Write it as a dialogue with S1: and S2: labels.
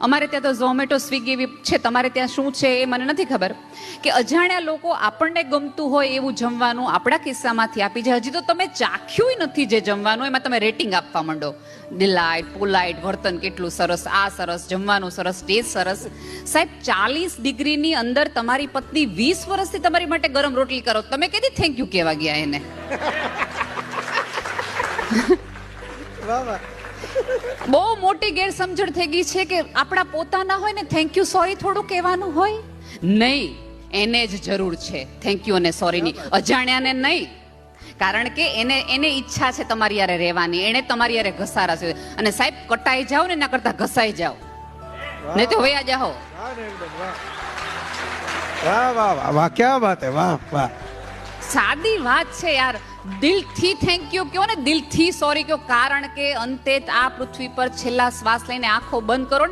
S1: અમારે ત્યાં તો ઝોમેટો સ્વિગી છે, તમારે ત્યાં શું છે એ મને નથી ખબર, કે અજાણ્યા લોકો આપણને ગમતું હોય એવું જમવાનું આપણા કિસ્સામાંથી આપી જાય. હજી તો તમે ચાખ્યું નથી જે જમવાનું, એમાં તમે રેટિંગ આપવા માંડો. ડિલાઇટ, પોલાઇટ, વર્તન કેટલું સરસ, આ સરસ, જમવાનું સરસ, ટેસ્ટ સરસ. સાહેબ 40 ડિગ્રીની અંદર તમારી પત્ની 20 વર્ષથી તમારી માટે ગરમ રોટલી કરો, તમે કીધી થેન્ક યુ કહેવા ગયા એને? બહુ મોટી ગેરસમજણ થઈ ગઈ છે કે આપણા પોતાના હોય ને થેન્ક યુ સોરી થોડું કહેવાનું હોય. નહીં, એને જ જરૂર છે થેન્ક યુ અને સોરીની, અજાણ્યાને નહીં. કારણ કે એને ઈચ્છા છે તમારી યારે રહેવાની, એને તમારી યારે ઘસારા છે. અને સાહેબ કટાઈ જાઓ ને એના કરતા ઘસાઈ જાઓ, નહીં તો વયા જાઓ.
S2: વાહ વાહ વાહ વાહ, ક્યા બાત હે, વાહ વાહ.
S1: સાદી વાત છે યાર. દિલથી થેન્ક યુ કહો ને, દિલથી સોરી કહો, કારણ કે અંતે આ પૃથ્વી પર છેલ્લા શ્વાસ લઈને આંખો બંધ કરો ને